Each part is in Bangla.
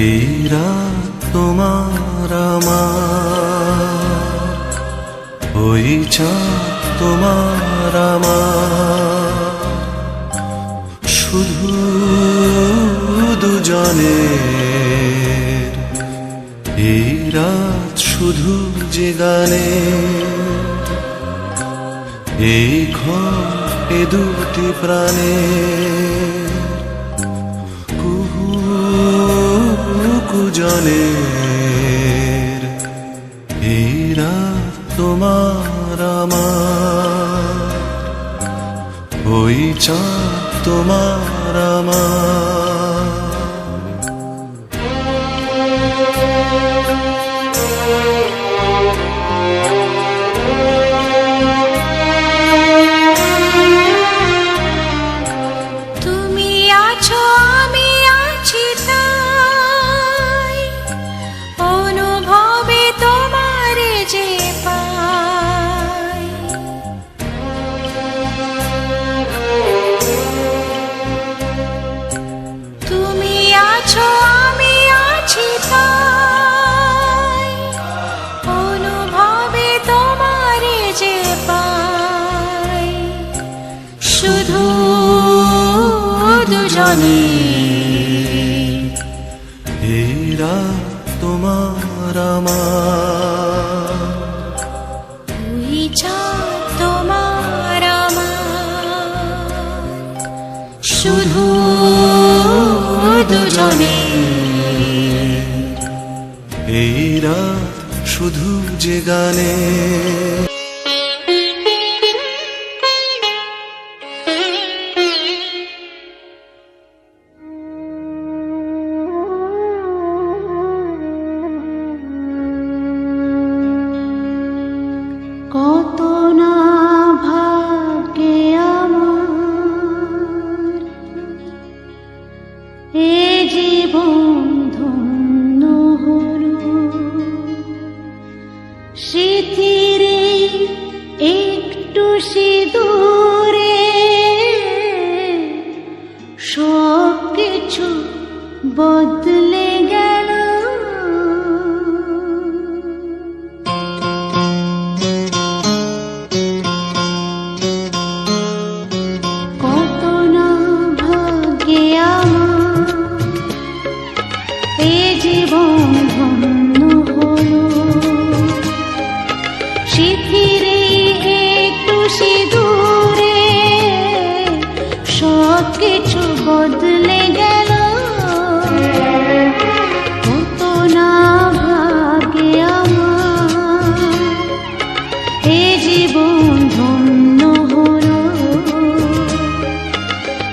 এই রাত তোমার আমার, ওই চাঁদ তোমার আমার, শুধু দুজনের। এই রাত শুধু যে গানের, এই ঘর এ দুটি প্রাণের কুজনের। এই রাত তোমার আমার, ওই চাঁদ তোমার আমার। তুমি আছো আমি আছি তাই, অনুভবে তোমারে যে পাই। তুমি আছো আমি আছি তাই, অনুভবে তোমারে যে পাই। শুধু দুজনে। এই রাত তোমার আমার, ওই চাঁদ তোমার আমার, শুধু দুজনে। এই রাত শুধু যে গানে। কত না ভাগ্যে আমার, এ জীবন ধন্য হলো। স্মৃতির একটু সিঁদুরে সব কিছু বদলে গেল। কত না ভাগ্যে আমার, এ জীবন ধন্য হলো। স্মৃতির একটু সিঁদুরে সব কিছু বদলে গেল। কত না ভাগ্যে আমার, এ জীবন ধন্য হলো।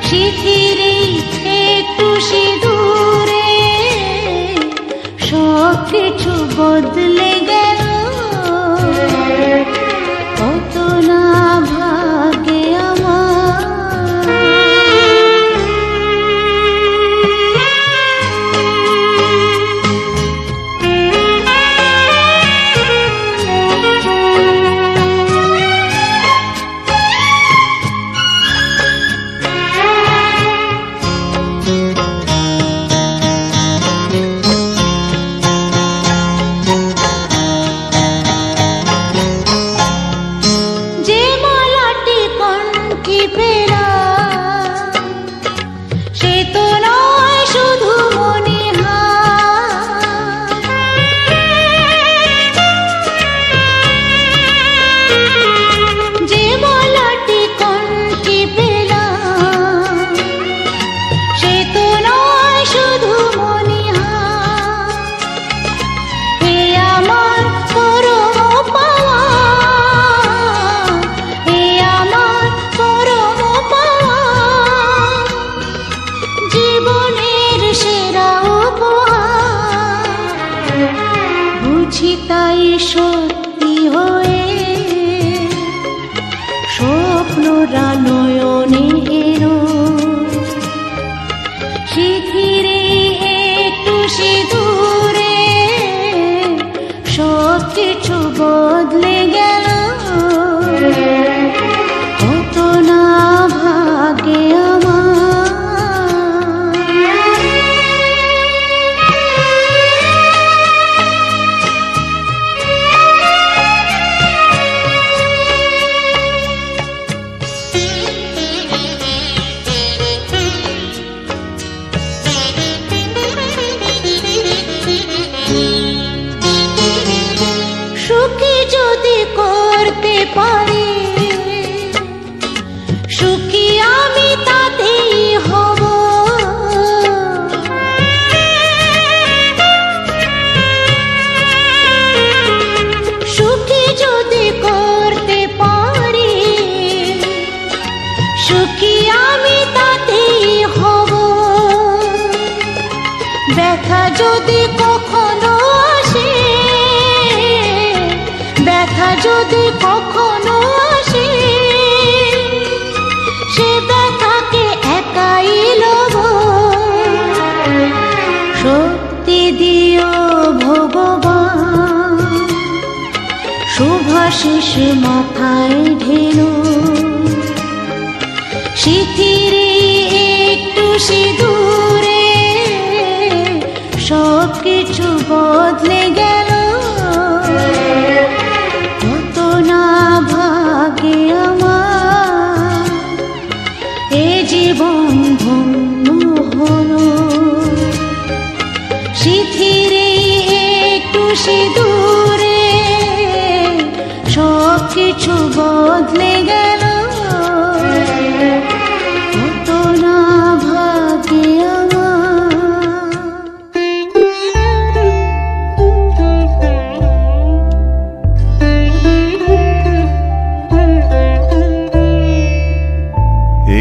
স্মৃতির একটু সিঁদুরে সব কিছু বদলে গেল। কত না ভাগ্যে আমার। তাই সত্যি হয়ে স্বপ্নরা নয়নে এলো, শিথিরে একটু সিঁদুরে সব কিছু বদলে গেল। কত না ভাগ্যে আমার। সুখী যদি করতে পারি, সুখী আমি তাতেই হব। সুখী যদি করতে পারি, সুখী আমি তাতেই হব। ব্যথা যদি কখনো আসে, ব্যথা যদি কখনো আসে, সে ব্যথাকে একাই লব। শক্তি দিও ভগবান, শুভাশিস মাথায় ঢেলো, শিথিরে একটু সিঁদুরে সব কিছু বদলে গেল। কত না ভাগ্যে আমার, এ জীবন ধন্য হলো। শিথিরে একটু সিঁদুরে সব কিছু বদলে গেল। কত না ভাগ্যে আমার।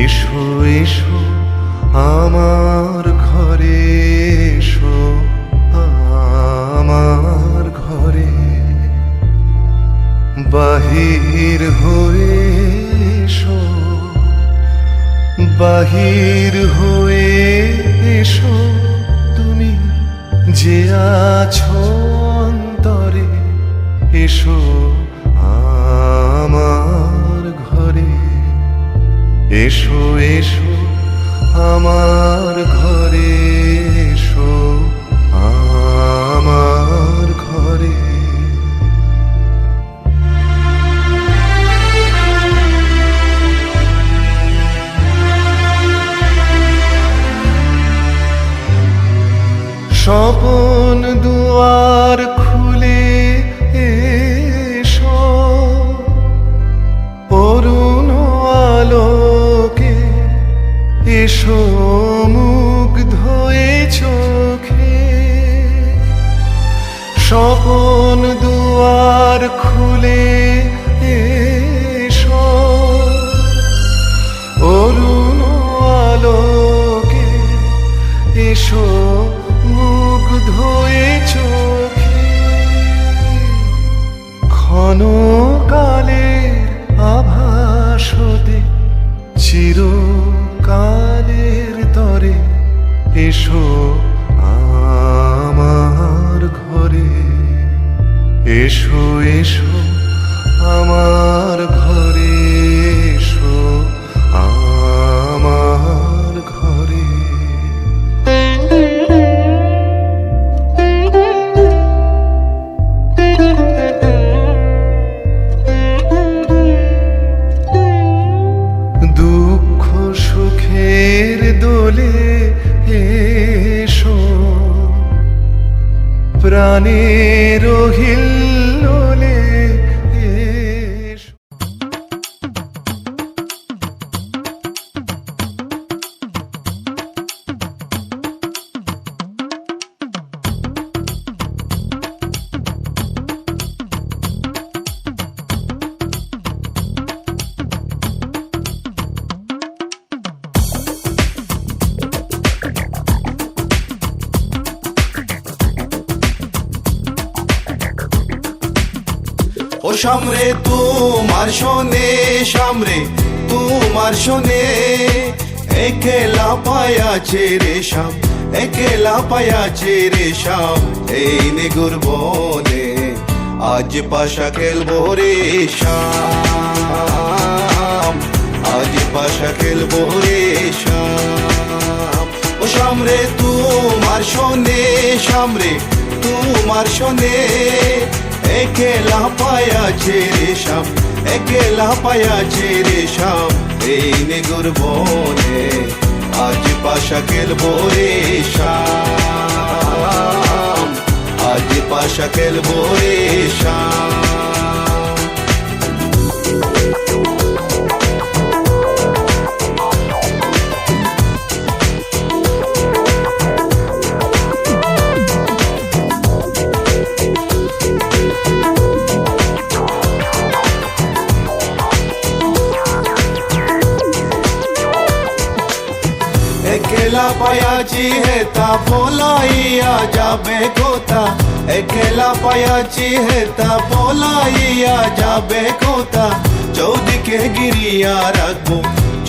এসো এসো আমার ঘরে, এসো আমার ঘরে, বাহির হয়ে এসো, বাহির হয়ে এসো, তুমি যে আছো অন্তরে, এসো আমার ঘরে। এসো এসো আমার ঘরে, এসো আমার ঘরে। স্বপন দুয়ার খুলে এসো, অরুণ আলোকে এসো, মুগ্ধ এ চোখে। স্বপন দুয়ার খুলে এসো, অরুণ আলোকে এসো, মুগ্ধ এ চোখে। ক্ষণকালের আভাস হতে চিরকালের তরে, এসো আমার ঘরে। এসো এসো আমার ঘরে, এসো আমার ঘরে। দুঃখ সুখের দোলে এসো, প্রাণের হিল্লোলে এসো। সামরে তোমার শোনে, সামরে তোমার শোনে, একলা পায়াছে রে শাম, একলা পায়াছে রে শাম, এই নেগুর বনে আজ পাশা খেলবো রে শাম, আজ পাশা খেলবো রে শাম। ও সামরে তোমার শোনে, সামরে তোমার শোনে, একলা পায়াছে রে শাম, একলা পায়াছে রে শাম, এই নেগুর বনে আজ পাশা খেলবো রে শাম, আজ পাশা খেলবো রে শাম। একলা পায়াছি হেতা পলাইয়া যাবে কোথা, একলা পায়াছি হেতা পলাইয়া যাবে কোথা, চৌদিকে গিরিয়া রাখবো,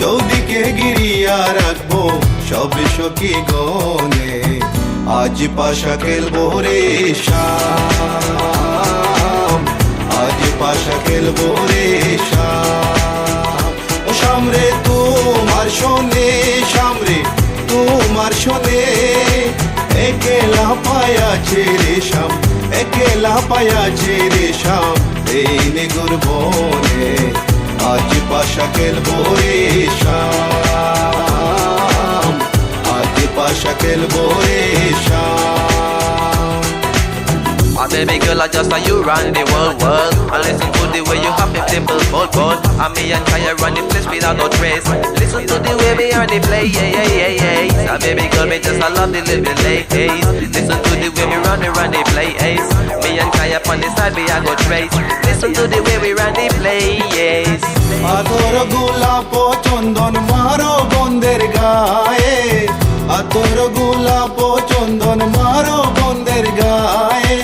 চৌদিকে গিরিয়া রাখবো সব সখী গনে আজ পাশা খেলবো রে শাম, আজ পাশা খেলবো রে শাম। ও সামরে তোমার শোনে, সামরে তোমার শোনে, একলা পায়াছে রে শাম, একলা পায়াছে রে শাম, এই নেগুর বনে আজ পাশা খেলবো রে শাম, আজ পাশা খেলবো রে শাম। My baby girl, I just saw you run the world. I listen to the way you have it simple, bold. I'm me and Kaya run the place without no trace. Listen to the way we are the play, yeah, yeah, yeah, yeah. My baby girl, me just I love the living late days. Listen to the way we run the play, ace. Me and Kaya on the side, we are go trace. Listen to the way we run the play, yes. আতর গোলাপ চন্দন মারো বন্দের গায়ে, আতর গোলাপ চন্দন মারো বন্দের গায়ে,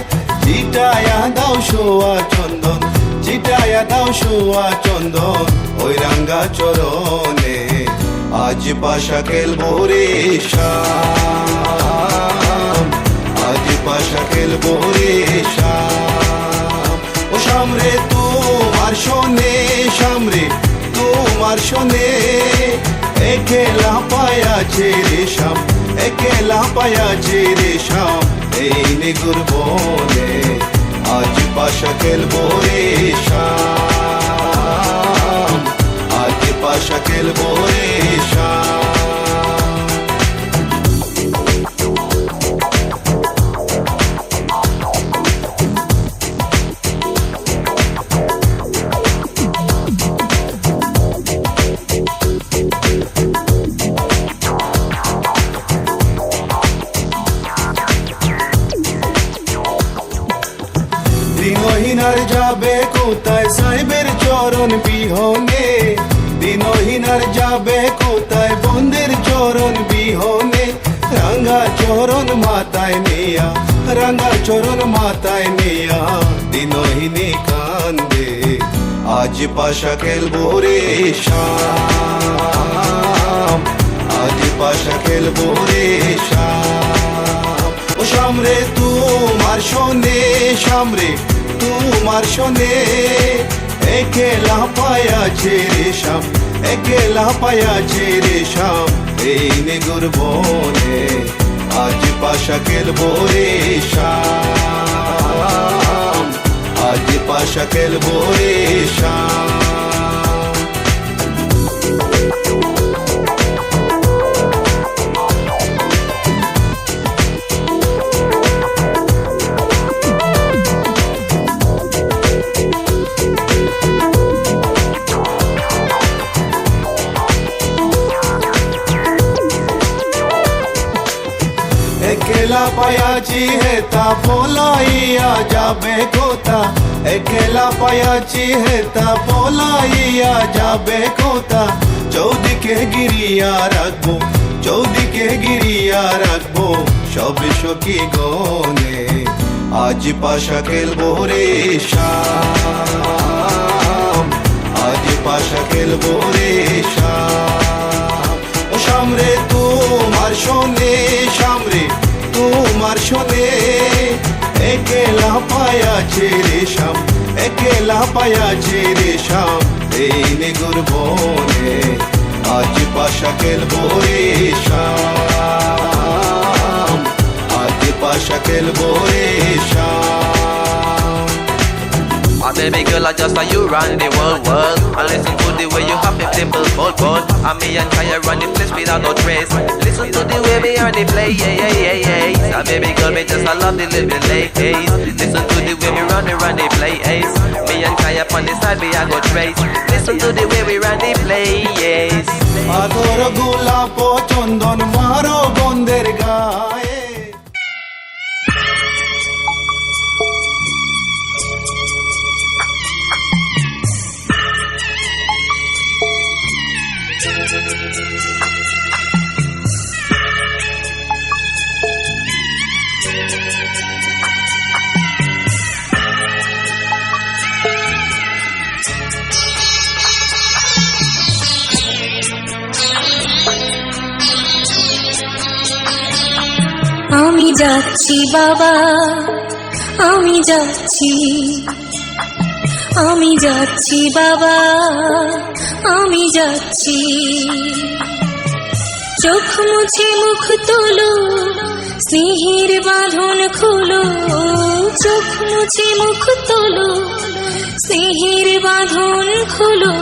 চিটায়া দাও শোয়া চন্দন, চিটায়া দাও শোয়া চন্দন ওই রাঙ্গা চরণে আজ পাশা খেলবো রে শাম, আজ পাশা খেলবো রে শাম। ও সামরে তোমার শোনে, সামরে তোমার শোনে, একলা পায়াছে রে শাম, একলা পায়াছে রে শাম, এই নেগুর বনে আজ পাশা খেলবো রে শাম, আজ পাশা খেলবো রে শাম। দিনহীনার যাবে কোথায় সাহেবের চরণ বিহনে, দিনহীনার যাবে কোথায় বন্দের চরণ বিহনে, রাঙ্গা চরণ মাথায় নিয়া, রাঙ্গা চরণ মাথায় নিয়া দিনহীনে কান্দে আজ পাশা খেলবো রে শাম, আজ পাশা খেলবো রে শাম। ও সামরে তোমার শোনে, সামরে তোমার শোনে, একলা পায়াছে রে শাম, একলা পায়াছে রে শাম, এই নেগুর বনে আজ পাশা খেলবো রে শাম, আজ পাশা খেলবো রে শাম। একলা পায়াছি হেতা পলাইয়া যাবে কোথা, একলা পায়াছি হেতা পলাইয়া যাবে কোথা, চৌদিকে গিরিয়া রাখবো, চৌদিকে গিরিয়া রাখবো সব সখী গনে আজ পাশা খেলবো রে শাম, আজ পাশা খেলবো রে শাম। ও শামরে তোমার শোনে, শামরে তোমার শোনে, একেলা পায়াছে রে শাম, একেলা পায়াছে রে শাম, এই নেগুর বনে আজ পাশা খেলবো রে শাম, আজ পাশা খেলবো রে শাম। My baby girl, I just saw you run the world. I listen to the way you have it simple, bold. And me and Kaya run the place without no trace. Listen to the way we on the play, My baby girl, me just I love the little ladies. Listen to the way we run the play, Me and Kaya on the side, we I go trace. Listen to the way we run the play, আদর গোলাপ চন্দন মারো বন্ধের গায়ে। আমি যাচ্ছি বাবা, আমি যাচ্ছি, আমি যাচ্ছি বাবা, আমি যাচ্ছি। চোখ মুছে মুখ তোলো, স্নেহের বাঁধন খোলো, চোখ মুছে মুখ তোলো, স্নেহের বাঁধন খোলো।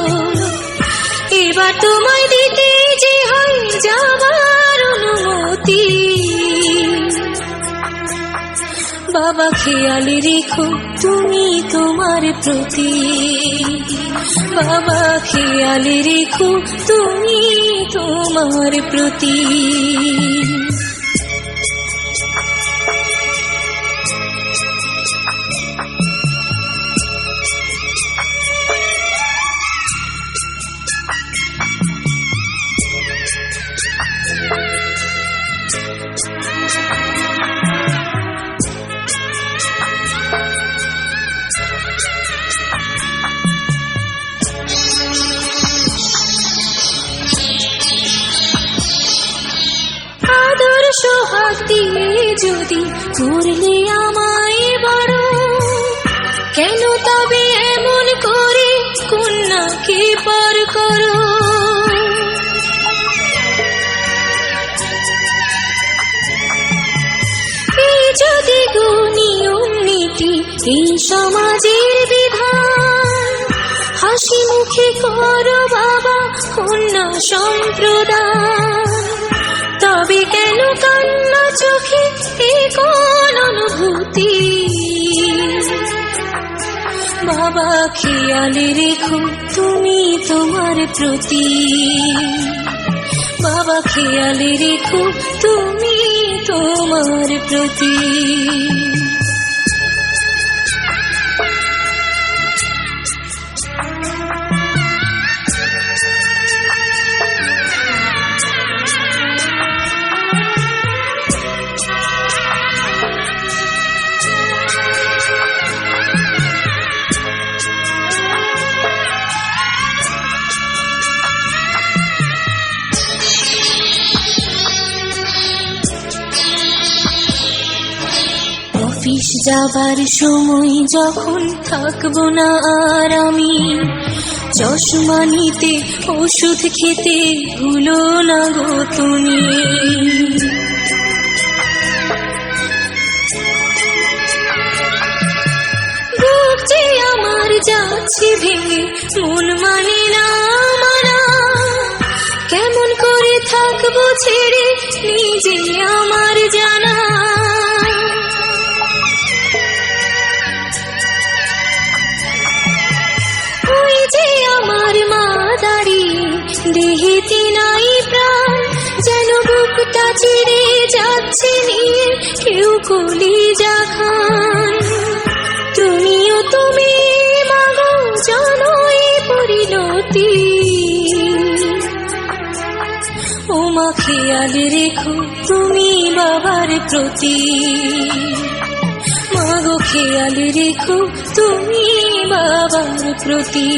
এবার তোমায় দিতে যে হয় যাবার অনুমতি। বাবা খেয়াল রেখো তুমি তোমার প্রতি, বাবা খেয়াল রেখো তুমি তোমার প্রতি। সোহাগ দিয়ে যদি করলে আমায় বড়, কেন তবে এমন করে কন্যাকে পর করো। এই যদি নিয়ম নীতি, এই সমাজের বিধান, হাসি মুখে করো বাবা কন্যা সম্প্রদান। তবে কেন কান্না চোখে এ কোন অনুভূতি? বাবা খেয়াল রেখো তুমি তোমার প্রতি, বাবা খেয়াল রেখো তুমি তোমার প্রতি। অফিস যাবার সময় যখন থাকবো না আর আমি, চশমা নিতে ওষুধ খেতে ভুলো না গো তুমি। বুক যে আমার যাচ্ছে ভেঙে, মন মানে না মানা, কেমন করে থাকবো ছেড়ে নিজে আমার জানা। ওই যে আমার মা দাঁড়িয়ে, দেহেতে নাই প্রাণ, যেন বুকটা ছিঁড়ে যাচ্ছে নিয়ে কেউ কলিজা খান। তুমিও তুমি মাগো জানো এই পরিণতি। ও মা খেয়াল রেখো তুমি বাবার প্রতি, মাগো খেয়াল রেখো তুমি বাবার প্রতি।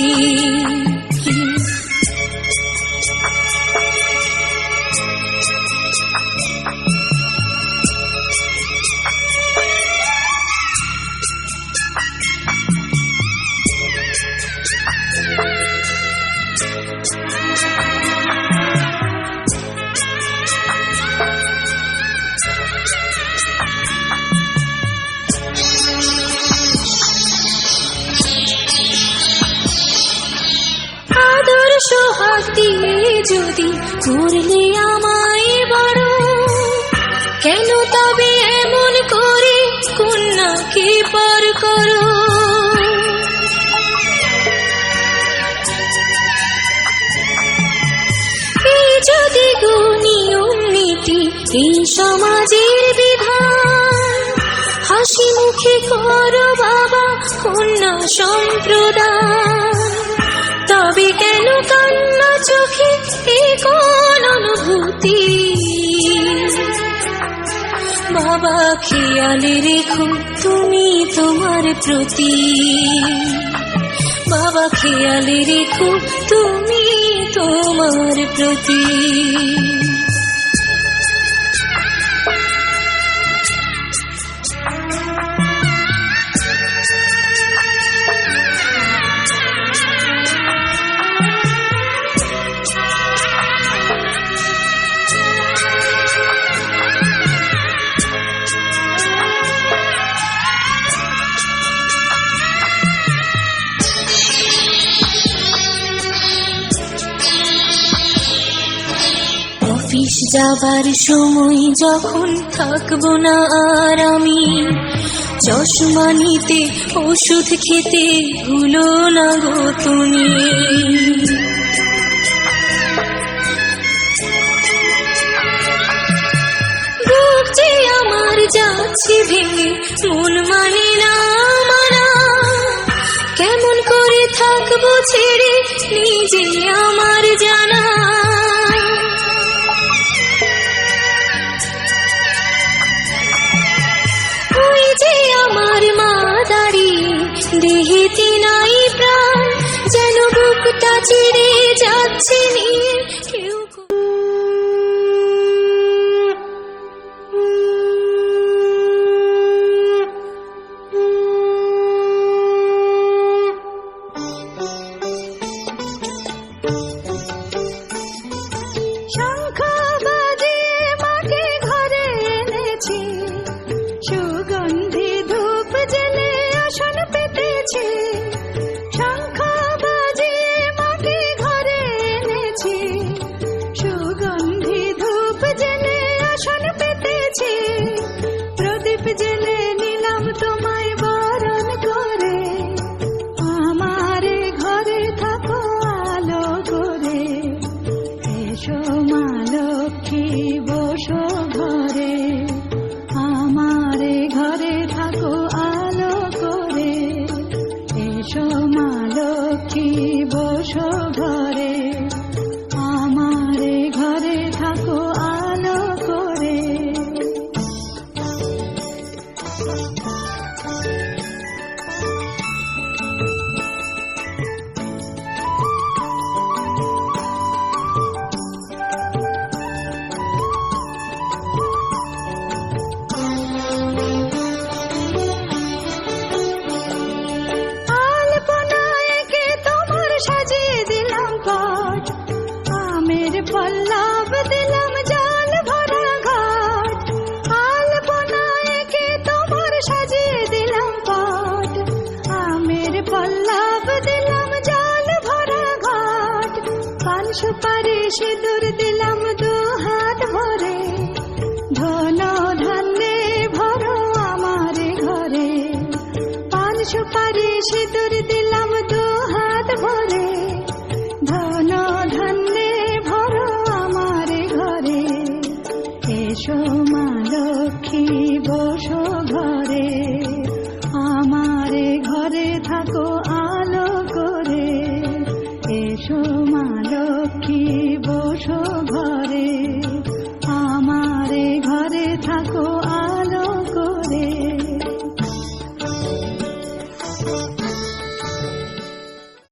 সোহাগ দিয়ে যদি করলে আমায় বড়, কেন তবে এমন করে কন্যাকে পর করো? এই যদি নিয়ম নীতি এই সমাজের বিধান, হাসি মুখে করো বাবা কন্যা সম্প্রদান, তবে কেন কান্না চোখে এই কোন অনুভূতি? বাবা খেয়াল রেখো তুমি তোমার প্রতি, বাবা খেয়াল রেখো তুমি তোমার প্রতি। অফিস যাবার সময় যখন থাকবো না আর আমি, চশমা নিতে ওষুধ খেতে ভুলো না গো তুমি। বুক যে আমার যাচ্ছে ভেঙে মন মানে না মানা, কেমন করে থাকবো ছেড়ে নিজে আমার জানা। আমার মা দাঁড়িয়ে দেহেতে নাই প্রাণ, যেন বুকটা চিরে যাচ্ছে নিয়ে কেউ। সুপারি সিঁদুর দিলাম দু হাত ভরে, ধন ধান্যে ভরো আমার ঘরে। পান সুপারি সিঁদুর দিলাম দু হাত ভরে, ধন